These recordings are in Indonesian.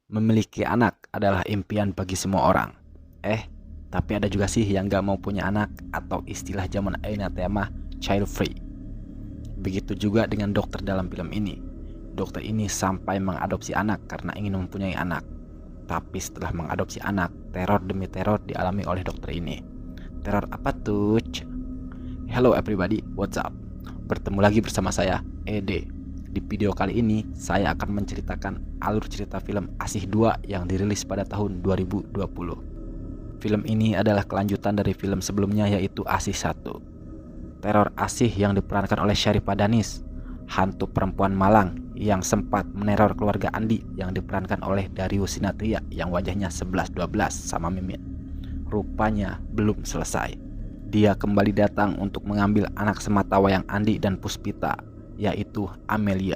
Memiliki anak adalah impian bagi semua orang. Tapi ada juga sih yang gak mau punya anak, atau istilah zaman ini tema child free. Begitu juga dengan dokter dalam film ini. Dokter ini sampai mengadopsi anak karena ingin mempunyai anak. Tapi setelah mengadopsi anak, teror demi teror dialami oleh dokter ini. Teror apa tuh? Hello everybody, what's up? Bertemu lagi bersama saya, Ede. Di video kali ini, saya akan menceritakan alur cerita film Asih 2 yang dirilis pada tahun 2020. Film ini adalah kelanjutan dari film sebelumnya, yaitu Asih 1. Teror Asih yang diperankan oleh Syarifah Danis, hantu perempuan malang yang sempat meneror keluarga Andi yang diperankan oleh Darius Sinatria yang wajahnya 11-12 sama Mimin. Rupanya belum selesai. Dia kembali datang untuk mengambil anak sematawayang Andi dan Puspita, yaitu Amelia.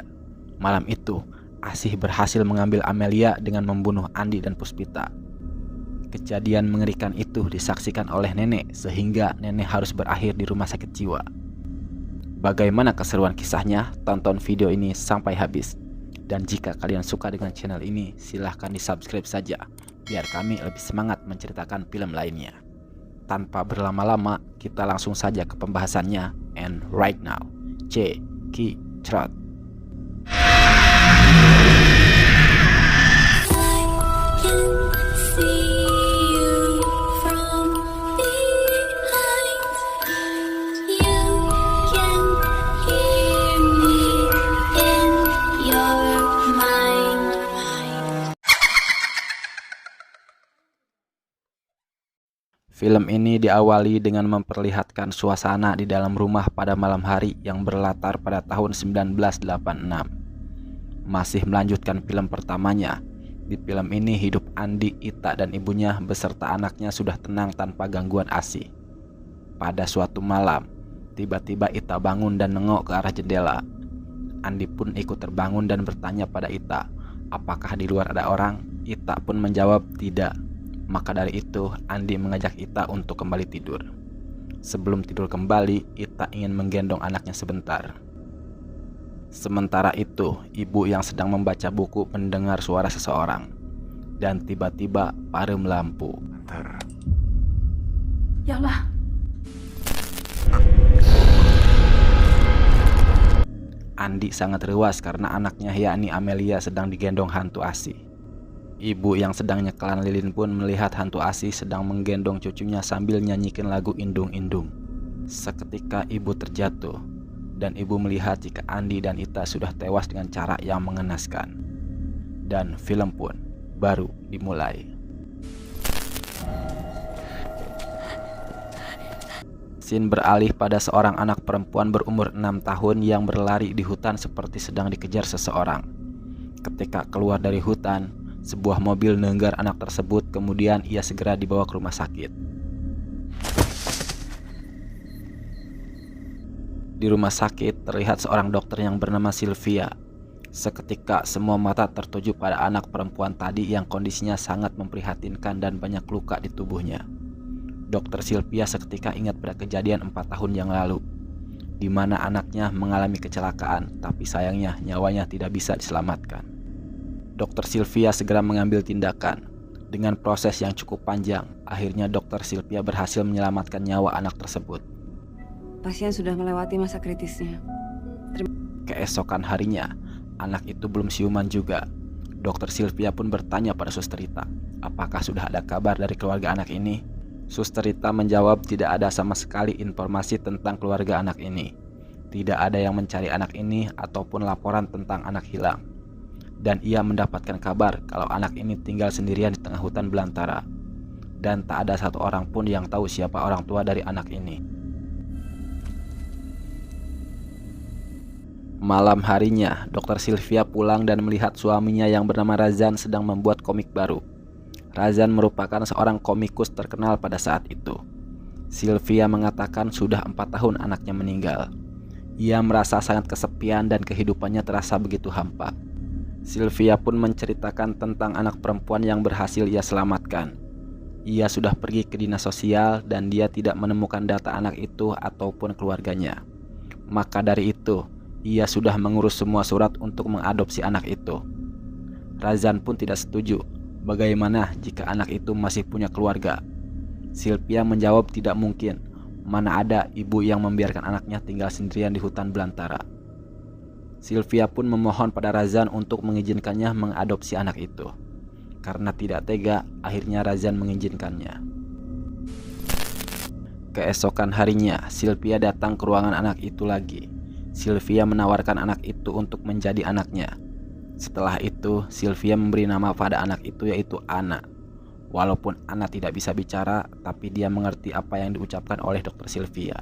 Malam itu, Asih berhasil mengambil Amelia dengan membunuh Andi dan Puspita. Kejadian mengerikan itu disaksikan oleh nenek, sehingga nenek harus berakhir di rumah sakit jiwa. Bagaimana keseruan kisahnya? Tonton video ini sampai habis. Dan jika kalian suka dengan channel ini, silahkan di subscribe saja, biar kami lebih semangat menceritakan film lainnya. Tanpa berlama-lama, kita langsung saja ke pembahasannya. And right now, Trot. Film ini diawali dengan memperlihatkan suasana di dalam rumah pada malam hari yang berlatar pada tahun 1986. Masih melanjutkan film pertamanya, di film ini hidup Andi, Ita, dan ibunya beserta anaknya sudah tenang tanpa gangguan Asih. Pada suatu malam, tiba-tiba Ita bangun dan nengok ke arah jendela. Andi pun ikut terbangun dan bertanya pada Ita, apakah di luar ada orang? Ita pun menjawab tidak. Maka dari itu, Andi mengajak Ita untuk kembali tidur. Sebelum tidur kembali, Ita ingin menggendong anaknya sebentar. Sementara itu, ibu yang sedang membaca buku mendengar suara seseorang. Dan tiba-tiba padam lampu. Yalah. Andi sangat rewas karena anaknya, yakni Amelia, sedang digendong hantu Asih. Ibu yang sedang nyekelan lilin pun melihat hantu Asih sedang menggendong cucunya sambil nyanyikin lagu Indung-Indung. Seketika ibu terjatuh, dan ibu melihat jika Andi dan Ita sudah tewas dengan cara yang mengenaskan. Dan film pun baru dimulai. Scene beralih pada seorang anak perempuan berumur 6 tahun yang berlari di hutan seperti sedang dikejar seseorang. Ketika keluar dari hutan, sebuah mobil nenggar anak tersebut, kemudian ia segera dibawa ke rumah sakit. Di rumah sakit terlihat seorang dokter yang bernama Sylvia. Seketika semua mata tertuju pada anak perempuan tadi yang kondisinya sangat memprihatinkan dan banyak luka di tubuhnya. Dokter Sylvia seketika ingat pada kejadian 4 tahun yang lalu, di mana anaknya mengalami kecelakaan, tapi sayangnya nyawanya tidak bisa diselamatkan. Dokter Sylvia segera mengambil tindakan. Dengan proses yang cukup panjang, akhirnya Dokter Sylvia berhasil menyelamatkan nyawa anak tersebut. Pasien sudah melewati masa kritisnya. Keesokan harinya, anak itu belum siuman juga. Dokter Sylvia pun bertanya pada Suster Rita, apakah sudah ada kabar dari keluarga anak ini? Suster Rita menjawab tidak ada sama sekali informasi tentang keluarga anak ini. Tidak ada yang mencari anak ini ataupun laporan tentang anak hilang. Dan ia mendapatkan kabar kalau anak ini tinggal sendirian di tengah hutan belantara. Dan tak ada satu orang pun yang tahu siapa orang tua dari anak ini. Malam harinya, Dokter Sylvia pulang dan melihat suaminya yang bernama Razan sedang membuat komik baru. Razan merupakan seorang komikus terkenal pada saat itu. Sylvia mengatakan sudah 4 tahun anaknya meninggal. Ia merasa sangat kesepian dan kehidupannya terasa begitu hampa. Sylvia pun menceritakan tentang anak perempuan yang berhasil ia selamatkan. Ia sudah pergi ke dinas sosial dan dia tidak menemukan data anak itu ataupun keluarganya. Maka dari itu, ia sudah mengurus semua surat untuk mengadopsi anak itu. Razan pun tidak setuju. Bagaimana jika anak itu masih punya keluarga? Sylvia menjawab tidak mungkin. Mana ada ibu yang membiarkan anaknya tinggal sendirian di hutan belantara. Sylvia pun memohon pada Razan untuk mengizinkannya mengadopsi anak itu. Karena tidak tega, akhirnya Razan mengizinkannya. Keesokan harinya, Sylvia datang ke ruangan anak itu lagi. Sylvia menawarkan anak itu untuk menjadi anaknya. Setelah itu, Sylvia memberi nama pada anak itu yaitu Anna. Walaupun Anna tidak bisa bicara, tapi dia mengerti apa yang diucapkan oleh Dr. Sylvia.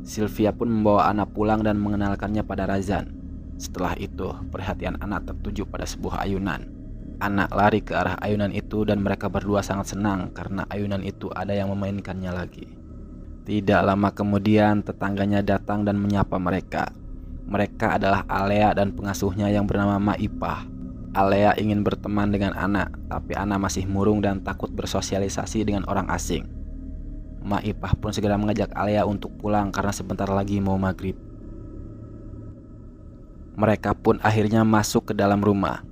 Sylvia pun membawa Anna pulang dan mengenalkannya pada Razan. Setelah itu, perhatian Anna tertuju pada sebuah ayunan. Anna lari ke arah ayunan itu dan mereka berdua sangat senang karena ayunan itu ada yang memainkannya lagi. Tidak lama kemudian, tetangganya datang dan menyapa mereka. Mereka adalah Alea dan pengasuhnya yang bernama Maipah. Alea ingin berteman dengan Anna, tapi Anna masih murung dan takut bersosialisasi dengan orang asing. Maipah pun segera mengajak Alea untuk pulang karena sebentar lagi mau maghrib. Mereka pun akhirnya masuk ke dalam rumah.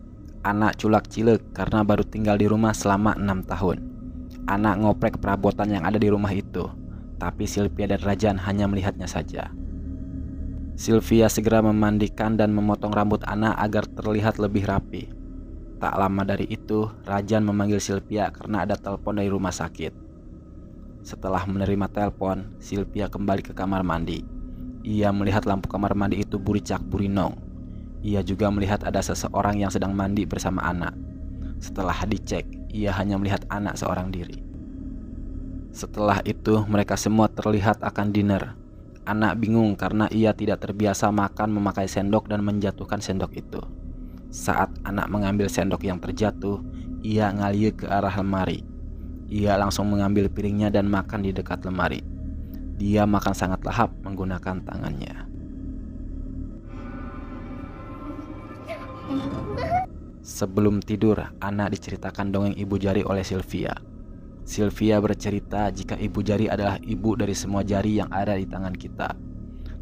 Anna culak-cilek karena baru tinggal di rumah selama 6 tahun. Anna ngoprek perabotan yang ada di rumah itu, tapi Sylvia dan Razan hanya melihatnya saja. Sylvia segera memandikan dan memotong rambut Anna agar terlihat lebih rapi. Tak lama dari itu, Razan memanggil Sylvia karena ada telepon dari rumah sakit. Setelah menerima telepon, Sylvia kembali ke kamar mandi. Ia melihat lampu kamar mandi itu buricak-burinong. Ia juga melihat ada seseorang yang sedang mandi bersama Anna. Setelah dicek, ia hanya melihat Anna seorang diri. Setelah itu, mereka semua terlihat akan dinner. Anna bingung karena ia tidak terbiasa makan memakai sendok dan menjatuhkan sendok itu. Saat Anna mengambil sendok yang terjatuh, ia ngalieu ke arah lemari. Ia langsung mengambil piringnya dan makan di dekat lemari. Dia makan sangat lahap menggunakan tangannya. Sebelum tidur, Anna diceritakan dongeng Ibu Jari oleh Sylvia. Sylvia bercerita jika Ibu Jari adalah ibu dari semua jari yang ada di tangan kita.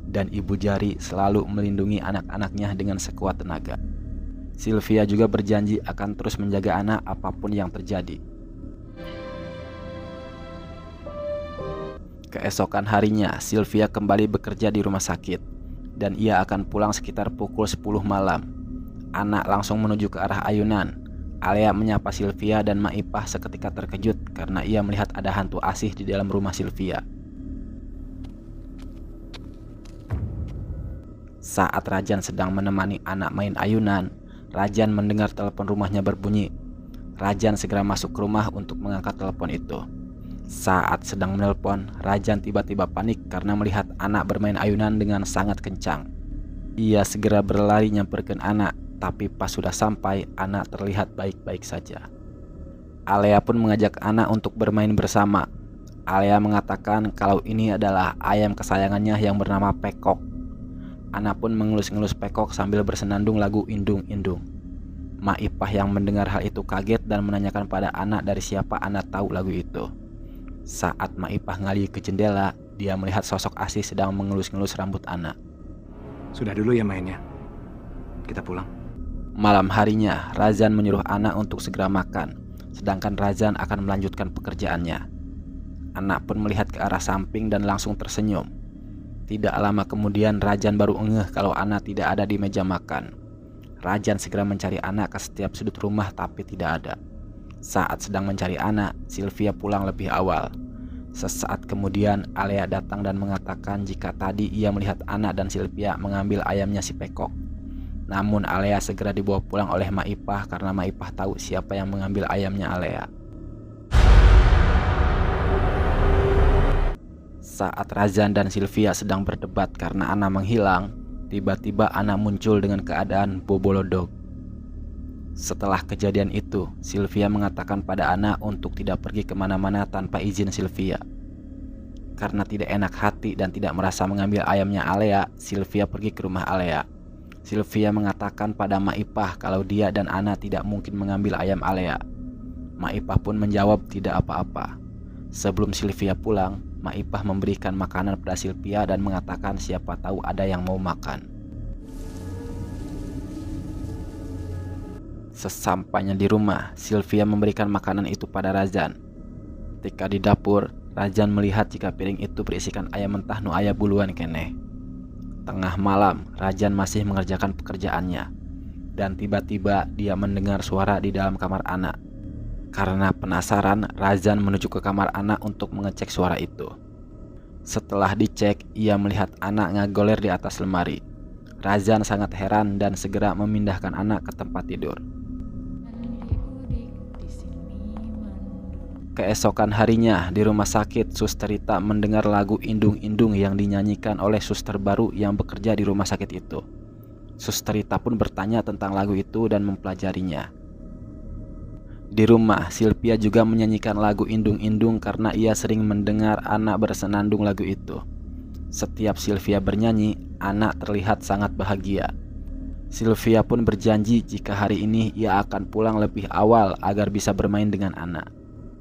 Dan Ibu Jari selalu melindungi anak-anaknya dengan sekuat tenaga. Sylvia juga berjanji akan terus menjaga Anna apapun yang terjadi. Keesokan harinya, Sylvia kembali bekerja di rumah sakit dan ia akan pulang sekitar pukul 10 malam. Anna langsung menuju ke arah ayunan. Alea menyapa Sylvia dan Maipah seketika terkejut karena ia melihat ada hantu asih di dalam rumah Sylvia. Saat Razan sedang menemani anak main ayunan, Razan mendengar telepon rumahnya berbunyi. Razan segera masuk ke rumah untuk mengangkat telepon itu. Saat sedang menelpon, Razan tiba-tiba panik karena melihat anak bermain ayunan dengan sangat kencang. Ia segera berlari nyamperkan anak, tapi pas sudah sampai, anak terlihat baik-baik saja. Alea pun mengajak anak untuk bermain bersama. Alea mengatakan kalau ini adalah ayam kesayangannya yang bernama Pekok. Anak pun mengelus-ngelus Pekok sambil bersenandung lagu Indung-Indung. Maipah yang mendengar hal itu kaget dan menanyakan pada anak dari siapa anak tahu lagu itu. Saat Maipah ngali ke jendela, dia melihat sosok asih sedang mengelus-ngelus rambut Anna. Sudah dulu ya mainnya. Kita pulang. Malam harinya, Razan menyuruh Anna untuk segera makan, sedangkan Razan akan melanjutkan pekerjaannya. Anna pun melihat ke arah samping dan langsung tersenyum. Tidak lama kemudian, Razan baru ngeh kalau Anna tidak ada di meja makan. Razan segera mencari Anna ke setiap sudut rumah tapi tidak ada. Saat sedang mencari Anna, Sylvia pulang lebih awal. Sesaat kemudian, Alea datang dan mengatakan jika tadi ia melihat Anna dan Sylvia mengambil ayamnya si Pekok. Namun Alea segera dibawa pulang oleh Maipah karena Maipah tahu siapa yang mengambil ayamnya Alea. Saat Razan dan Sylvia sedang berdebat karena Anna menghilang, tiba-tiba Anna muncul dengan keadaan bobolodog. Setelah kejadian itu, Sylvia mengatakan pada Anna untuk tidak pergi kemana-mana tanpa izin Sylvia. Karena tidak enak hati dan tidak merasa mengambil ayamnya Alea, Sylvia pergi ke rumah Alea. Sylvia mengatakan pada Maipah kalau dia dan Anna tidak mungkin mengambil ayam Alea. Maipah pun menjawab tidak apa-apa. Sebelum Sylvia pulang, Maipah memberikan makanan pada Sylvia dan mengatakan siapa tahu ada yang mau makan. Sesampainya di rumah, Sylvia memberikan makanan itu pada Razan. Ketika di dapur, Razan melihat jika piring itu berisikan ayam mentah nu aya buluan keneh. Tengah malam, Razan masih mengerjakan pekerjaannya. Dan tiba-tiba dia mendengar suara di dalam kamar anak. Karena penasaran, Razan menuju ke kamar anak untuk mengecek suara itu. Setelah dicek, ia melihat anak ngagoler di atas lemari. Razan sangat heran dan segera memindahkan anak ke tempat tidur. Keesokan harinya di rumah sakit, Suster Rita mendengar lagu Indung-Indung yang dinyanyikan oleh suster baru yang bekerja di rumah sakit itu. Suster Rita pun bertanya tentang lagu itu dan mempelajarinya. Di rumah, Sylvia juga menyanyikan lagu Indung-Indung karena ia sering mendengar anak bersenandung lagu itu. Setiap Sylvia bernyanyi, anak terlihat sangat bahagia. Sylvia pun berjanji jika hari ini ia akan pulang lebih awal agar bisa bermain dengan anak.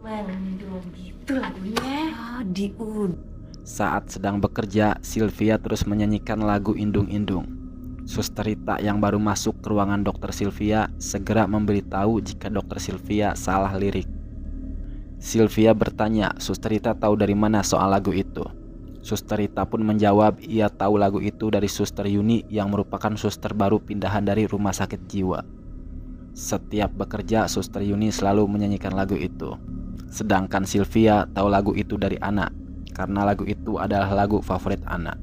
Mendung gitu lagunya. Saat sedang bekerja, Sylvia terus menyanyikan lagu Indung-Indung. Suster Rita yang baru masuk ke ruangan dokter Sylvia segera memberitahu jika dokter Sylvia salah lirik. Sylvia bertanya, Suster Rita tahu dari mana soal lagu itu. Suster Rita pun menjawab ia tahu lagu itu dari Suster Yuni yang merupakan suster baru pindahan dari rumah sakit jiwa. Setiap bekerja, Suster Yuni selalu menyanyikan lagu itu. Sedangkan Sylvia tahu lagu itu dari anak, karena lagu itu adalah lagu favorit anak.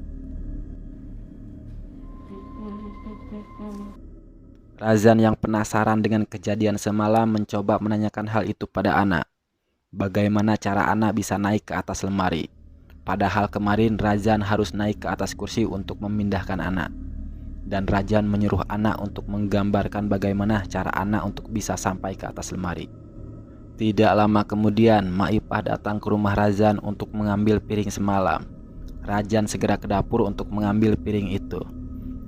Razan yang penasaran dengan kejadian semalam mencoba menanyakan hal itu pada anak. Bagaimana cara anak bisa naik ke atas lemari? Padahal kemarin Razan harus naik ke atas kursi untuk memindahkan anak. Dan Razan menyuruh anak untuk menggambarkan bagaimana cara anak untuk bisa sampai ke atas lemari. Tidak lama kemudian, Maipah datang ke rumah Razan untuk mengambil piring semalam. Razan segera ke dapur untuk mengambil piring itu.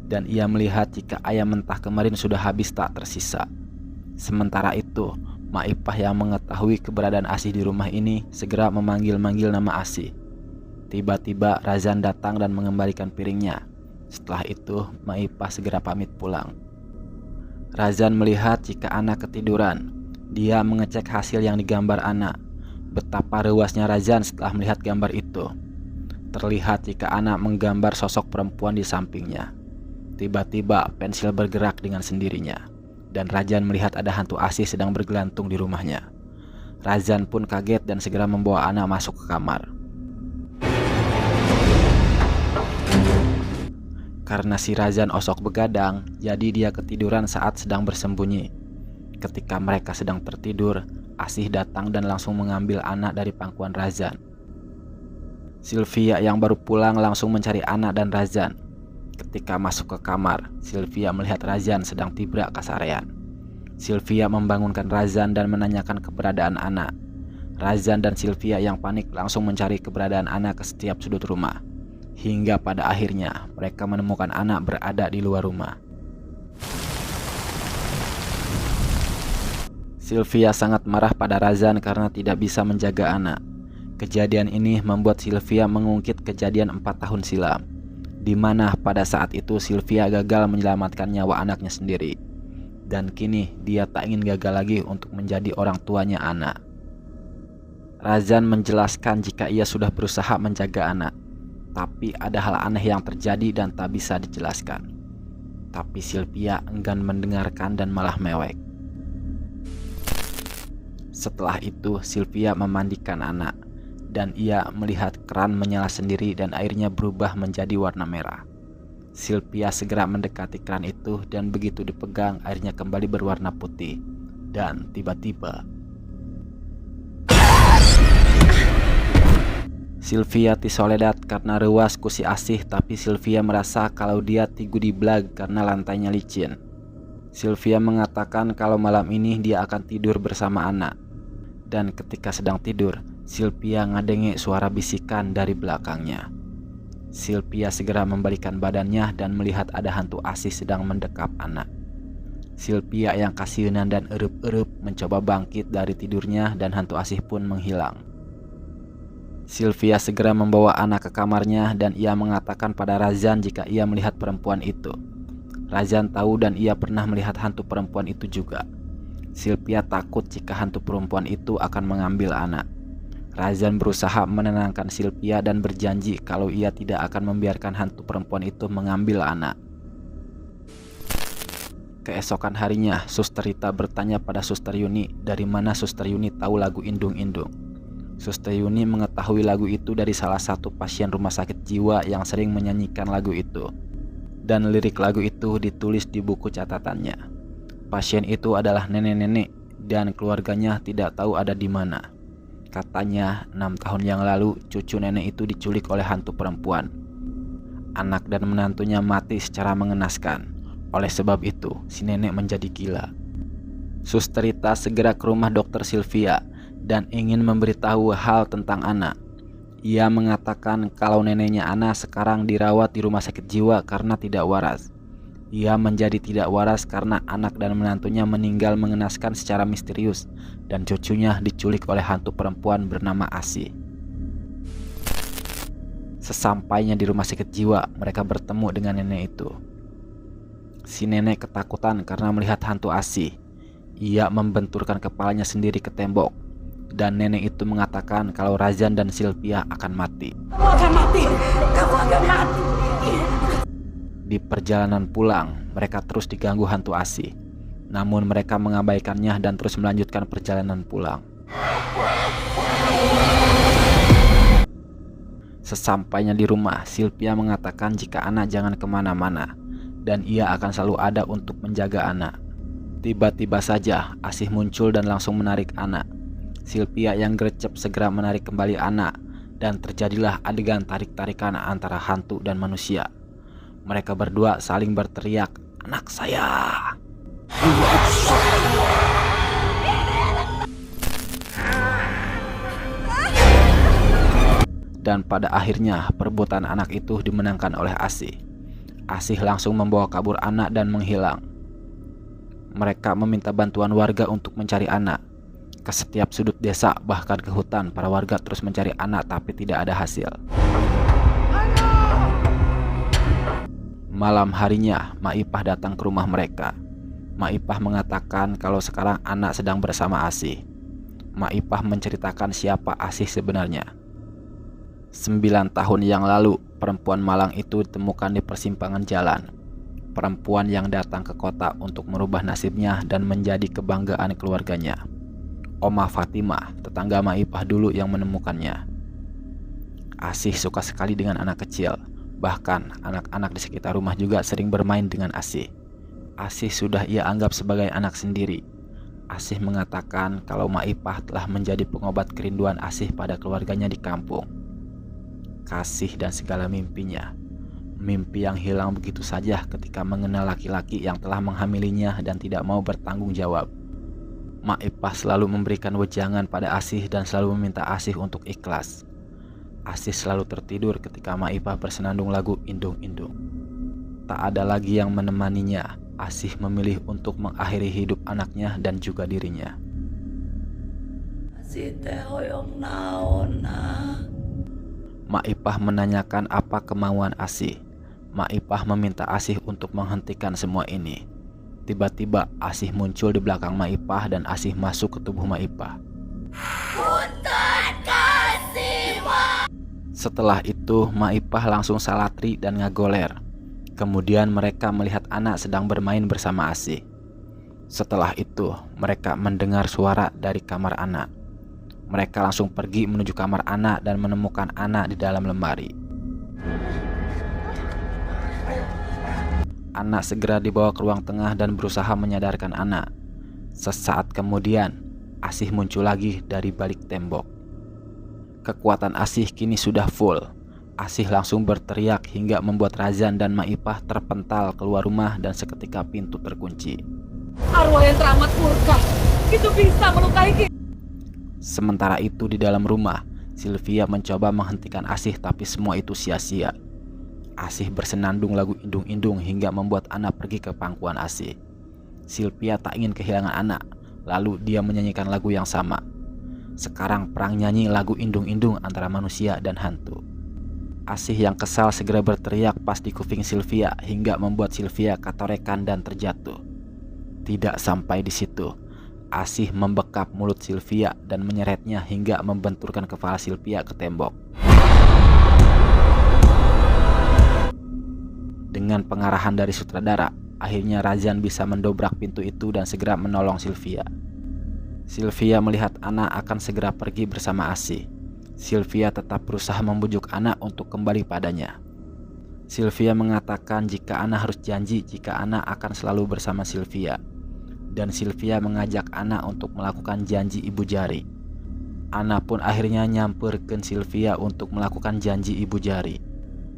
Dan ia melihat jika ayam mentah kemarin sudah habis tak tersisa. Sementara itu, Maipah yang mengetahui keberadaan Asih di rumah ini segera memanggil-manggil nama Asih. Tiba-tiba Razan datang dan mengembalikan piringnya. Setelah itu, Maipah segera pamit pulang. Razan melihat jika anak ketiduran. Dia mengecek hasil yang digambar anak. Betapa ruasnya Razan setelah melihat gambar itu. Terlihat jika anak menggambar sosok perempuan di sampingnya. Tiba-tiba pensil bergerak dengan sendirinya. Dan Razan melihat ada hantu Asih sedang bergelantung di rumahnya. Razan pun kaget dan segera membawa anak masuk ke kamar. Karena si Razan osok begadang, jadi dia ketiduran saat sedang bersembunyi. Ketika mereka sedang tertidur, Asih datang dan langsung mengambil anak dari pangkuan Razan. Sylvia yang baru pulang langsung mencari anak dan Razan. Ketika masuk ke kamar, Sylvia melihat Razan sedang tibra kasarean. Sylvia membangunkan Razan dan menanyakan keberadaan anak. Razan dan Sylvia yang panik langsung mencari keberadaan anak ke setiap sudut rumah. Hingga pada akhirnya mereka menemukan anak berada di luar rumah. Sylvia sangat marah pada Razan karena tidak bisa menjaga anak. Kejadian ini membuat Sylvia mengungkit kejadian 4 tahun silam, di mana pada saat itu Sylvia gagal menyelamatkan nyawa anaknya sendiri. Dan kini dia tak ingin gagal lagi untuk menjadi orang tuanya anak. Razan menjelaskan jika ia sudah berusaha menjaga anak, tapi ada hal aneh yang terjadi dan tak bisa dijelaskan. Tapi Sylvia enggan mendengarkan dan malah mewek. Setelah itu Sylvia memandikan anak, dan ia melihat keran menyala sendiri dan airnya berubah menjadi warna merah. Sylvia segera mendekati keran itu dan begitu dipegang airnya kembali berwarna putih. Dan tiba-tiba Sylvia tisoledat karena ruas kusi Asih, tapi Sylvia merasa kalau dia tigu di belag karena lantainya licin. Sylvia mengatakan kalau malam ini dia akan tidur bersama anak. Dan ketika sedang tidur, Sylvia ngadenge suara bisikan dari belakangnya. Sylvia segera membalikan badannya dan melihat ada hantu Asih sedang mendekap anak. Sylvia yang kasihanan dan erup-erup mencoba bangkit dari tidurnya dan hantu Asih pun menghilang. Sylvia segera membawa anak ke kamarnya dan ia mengatakan pada Razan jika ia melihat perempuan itu. Razan tahu dan ia pernah melihat hantu perempuan itu juga. Sylvia takut jika hantu perempuan itu akan mengambil anak. Razan berusaha menenangkan Sylvia dan berjanji kalau ia tidak akan membiarkan hantu perempuan itu mengambil anak. Keesokan harinya, Suster Rita bertanya pada Suster Yuni dari mana Suster Yuni tahu lagu Indung-Indung. Suster Yuni mengetahui lagu itu dari salah satu pasien rumah sakit jiwa yang sering menyanyikan lagu itu. Dan lirik lagu itu ditulis di buku catatannya. Pasien itu adalah nenek-nenek dan keluarganya tidak tahu ada di mana. Katanya 6 tahun yang lalu cucu nenek itu diculik oleh hantu perempuan. Anak dan menantunya mati secara mengenaskan. Oleh sebab itu, si nenek menjadi gila. Suster Rita segera ke rumah Dokter Sylvia dan ingin memberitahu hal tentang Ana. Ia mengatakan kalau neneknya Ana sekarang dirawat di rumah sakit jiwa karena tidak waras. Ia menjadi tidak waras karena anak dan menantunya meninggal mengenaskan secara misterius dan cucunya diculik oleh hantu perempuan bernama Asih. Sesampainya di rumah sakit jiwa, mereka bertemu dengan nenek itu. Si nenek ketakutan karena melihat hantu Asih. Ia membenturkan kepalanya sendiri ke tembok. Dan nenek itu mengatakan kalau Razan dan Sylvia akan mati. Kamu akan mati. Kamu akan mati. Di perjalanan pulang, mereka terus diganggu hantu Asih. Namun mereka mengabaikannya dan terus melanjutkan perjalanan pulang. Sesampainya di rumah, Sylvia mengatakan jika Ana jangan kemana-mana dan ia akan selalu ada untuk menjaga Ana. Tiba-tiba saja Asih muncul dan langsung menarik Ana. Sylvia yang gercep segera menarik kembali Ana dan terjadilah adegan tarik-tarikan antara hantu dan manusia. Mereka berdua saling berteriak, "Anak saya!" Dan pada akhirnya perebutan anak itu dimenangkan oleh Asih. Asih langsung membawa kabur anak dan menghilang. Mereka meminta bantuan warga untuk mencari anak. Ke setiap sudut desa bahkan ke hutan, para warga terus mencari anak tapi tidak ada hasil. Malam harinya, Maipah datang ke rumah mereka. Maipah mengatakan kalau sekarang anak sedang bersama Asih. Maipah menceritakan siapa Asih sebenarnya. 9 tahun yang lalu, perempuan malang itu ditemukan di persimpangan jalan. Perempuan yang datang ke kota untuk merubah nasibnya dan menjadi kebanggaan keluarganya. Oma Fatimah, tetangga Maipah dulu yang menemukannya. Asih suka sekali dengan anak kecil. Bahkan anak-anak di sekitar rumah juga sering bermain dengan Asih. Asih sudah ia anggap sebagai anak sendiri. Asih mengatakan kalau Maipah telah menjadi pengobat kerinduan Asih pada keluarganya di kampung. Kasih dan segala mimpinya. Mimpi yang hilang begitu saja ketika mengenal laki-laki yang telah menghamilinya dan tidak mau bertanggung jawab. Maipah selalu memberikan wejangan pada Asih dan selalu meminta Asih untuk ikhlas. Asih selalu tertidur ketika Maipah bersenandung lagu Indung-Indung. Tak ada lagi yang menemaninya. Asih memilih untuk mengakhiri hidup anaknya dan juga dirinya. Asih teh hoyong naon nah. Maipah menanyakan apa kemauan Asih. Maipah meminta Asih untuk menghentikan semua ini. Tiba-tiba Asih muncul di belakang Maipah dan Asih masuk ke tubuh Maipah. Punten kasih mah. Setelah itu Maipah langsung salatri dan ngagoler. Kemudian mereka melihat anak sedang bermain bersama Asih. Setelah itu mereka mendengar suara dari kamar anak. Mereka langsung pergi menuju kamar anak dan menemukan anak di dalam lemari. Anak segera dibawa ke ruang tengah dan berusaha menyadarkan anak. Sesaat kemudian, Asih muncul lagi dari balik tembok. Kekuatan Asih kini sudah full. Asih langsung berteriak hingga membuat Razan dan Maipah terpental keluar rumah dan seketika pintu terkunci. Arwah yang teramat murka itu bisa melukai kita. Sementara itu di dalam rumah, Sylvia mencoba menghentikan Asih tapi semua itu sia-sia. Asih bersenandung lagu Indung-Indung hingga membuat anak pergi ke pangkuan Asih. Sylvia tak ingin kehilangan anak, lalu dia menyanyikan lagu yang sama. Sekarang perang nyanyi lagu Indung-Indung antara manusia dan hantu. Asih yang kesal segera berteriak pas di kuping Sylvia hingga membuat Sylvia katorekan dan terjatuh. Tidak sampai di situ, Asih membekap mulut Sylvia dan menyeretnya hingga membenturkan kepala Sylvia ke tembok. Dengan pengarahan dari sutradara, akhirnya Razan bisa mendobrak pintu itu dan segera menolong Sylvia. Sylvia melihat Anna akan segera pergi bersama Asih. Sylvia tetap berusaha membujuk Anna untuk kembali padanya. Sylvia mengatakan jika Anna harus janji jika Anna akan selalu bersama Sylvia. Dan Sylvia mengajak Anna untuk melakukan janji ibu jari. Anna pun akhirnya nyamperkan Sylvia untuk melakukan janji ibu jari.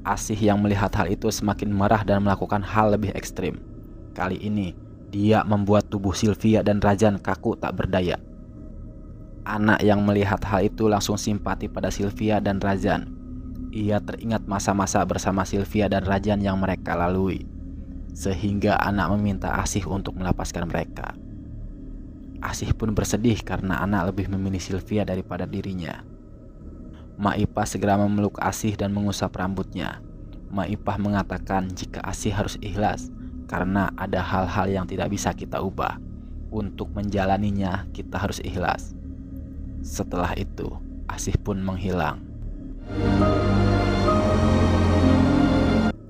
Asih yang melihat hal itu semakin marah dan melakukan hal lebih ekstrim. Kali ini, dia membuat tubuh Sylvia dan Razan kaku tak berdaya. Anna yang melihat hal itu langsung simpati pada Sylvia dan Razan. Ia teringat masa-masa bersama Sylvia dan Razan yang mereka lalui. Sehingga Anna meminta Asih untuk melepaskan mereka. Asih pun bersedih karena Anna lebih memilih Sylvia daripada dirinya. Maipah segera memeluk Asih dan mengusap rambutnya. Maipah mengatakan jika Asih harus ikhlas karena ada hal-hal yang tidak bisa kita ubah. Untuk menjalaninya kita harus ikhlas. Setelah itu Asih pun menghilang.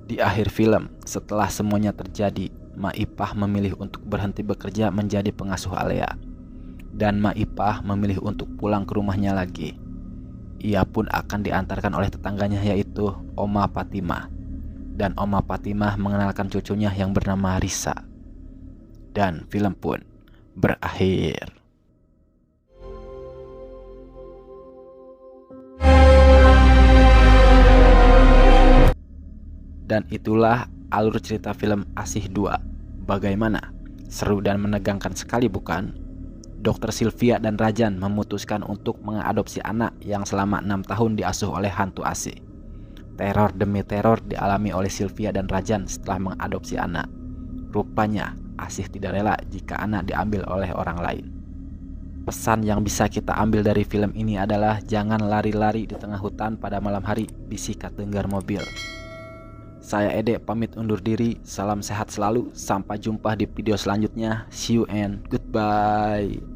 Di akhir film, setelah semuanya terjadi, Maipah memilih untuk berhenti bekerja menjadi pengasuh Alea. Dan Maipah memilih untuk pulang ke rumahnya lagi. Ia pun akan diantarkan oleh tetangganya yaitu Oma Fatimah. Dan Oma Fatimah mengenalkan cucunya yang bernama Risa. Dan film pun berakhir. Dan itulah alur cerita film Asih 2. Bagaimana? Seru dan menegangkan sekali bukan? Dr. Sylvia dan Razan memutuskan untuk mengadopsi anak yang selama 6 tahun diasuh oleh hantu Asih. Teror demi teror dialami oleh Sylvia dan Razan setelah mengadopsi anak. Rupanya Asih tidak rela jika anak diambil oleh orang lain. Pesan yang bisa kita ambil dari film ini adalah jangan lari-lari di tengah hutan pada malam hari, bisik tenggar mobil. Saya Ede pamit undur diri, salam sehat selalu, sampai jumpa di video selanjutnya, see you and goodbye.